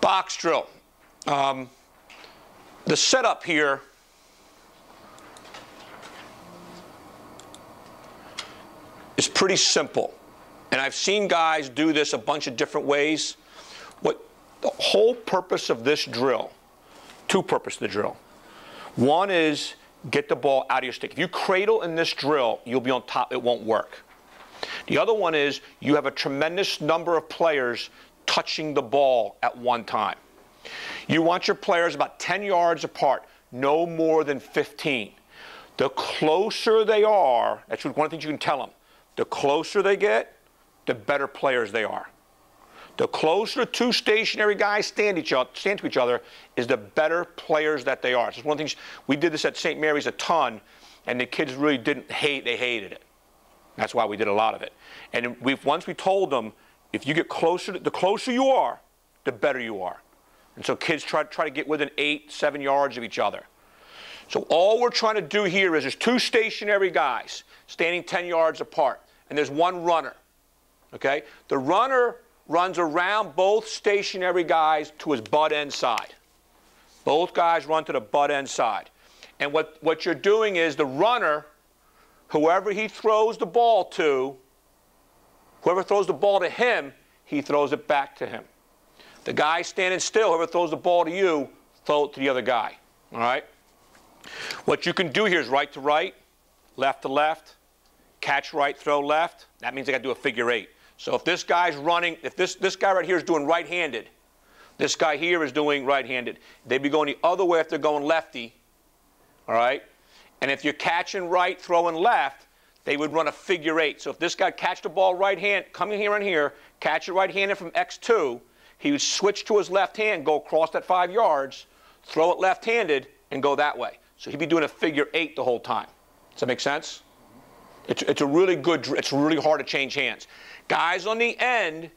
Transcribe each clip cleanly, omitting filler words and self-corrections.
box drill. The setup here is pretty simple. And I've seen guys do this a bunch of different ways. What the whole purpose of this drill, two purposes of the drill. One is get the ball out of your stick. If you cradle in this drill, you'll be on top, it won't work. The other one is you have a tremendous number of players touching the ball at one time. You want your players about 10 yards apart, no more than 15. The closer they are, that's one of the things you can tell them. The closer they get, the better players they are. The closer two stationary guys stand to each other is the better players that they are. It's one of the things, we did this at St. Mary's a ton, and the kids really didn't hate, they hated it. That's why we did a lot of it. And once we told them, if you get closer, the closer you are, the better you are. And so kids try to get within 8, 7 yards of each other. So all we're trying to do here is there's two stationary guys standing 10 yards apart, and there's one runner. Okay? The runner runs around both stationary guys to his butt end side. Both guys run to the butt end side. And what you're doing is the runner, whoever he throws the ball to, whoever throws the ball to him, he throws it back to him. The guy standing still, whoever throws the ball to you, throw it to the other guy. All right? What you can do here is right to right, left to left, catch right, throw left. That means I got to do a figure 8. So if this guy's running, if this guy right here is doing right-handed, this guy here is doing right-handed. They'd be going the other way if they're going lefty. All right? And if you're catching right, throwing left, they would run a figure 8. So if this guy catch the ball right hand, coming here and here, catch it right-handed from X2, he would switch to his left hand, go across that 5 yards, throw it left-handed, and go that way. So he'd be doing a figure 8 the whole time. Does that make sense? It's a really good, it's really hard to change hands. Guys on the end,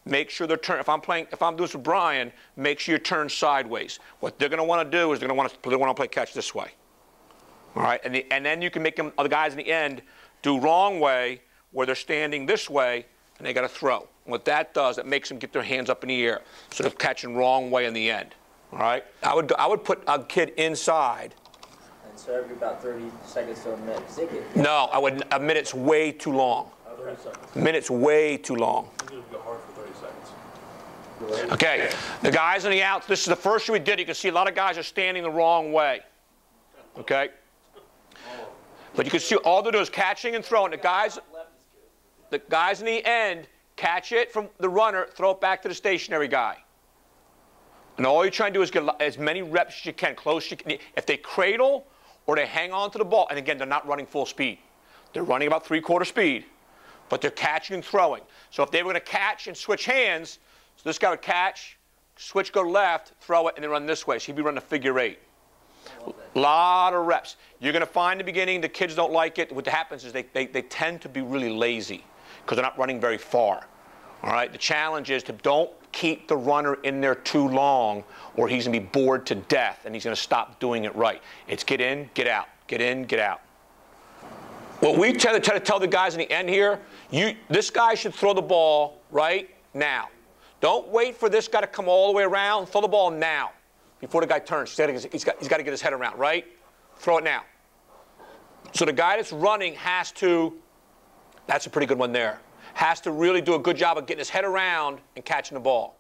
make sure they're turning. If I'm doing this with Brian, make sure you turn sideways. What they're going to want to do is they want to play catch this way. All right, and then you can make them, the guys in the end, do wrong way, where they're standing this way, and they got to throw. And what that does, it makes them get their hands up in the air, so they're catching wrong way in the end. All right, I would put a kid inside. And so every about 30 seconds to a minute. No, a minute's way too long. 30 seconds. A minute's way too long. It would go hard for 30 seconds. Okay, the guys on the outs, this is the first year we did it. You can see a lot of guys are standing the wrong way. Okay? But you can see all they're doing is catching and throwing. The guys in the end catch it from the runner, throw it back to the stationary guy. And all you're trying to do is get as many reps as you can, close as you can. If they cradle or they hang on to the ball, and again, they're not running full speed. They're running about 3/4 speed, but they're catching and throwing. So if they were going to catch and switch hands, so this guy would catch, switch, go left, throw it, and then run this way. So he'd be running a figure 8. A lot of reps. You're going to find in the beginning the kids don't like it. What happens is they tend to be really lazy because they're not running very far. All right? The challenge is to don't keep the runner in there too long or he's going to be bored to death and he's going to stop doing it right. It's get in, get out, get in, get out. What we try to tell the guys in the end here, this guy should throw the ball right now. Don't wait for this guy to come all the way around. Throw the ball now before the guy turns. He's got to get his head around, right? Throw it now. So the guy that's running has to, that's a pretty good one there, has to really do a good job of getting his head around and catching the ball.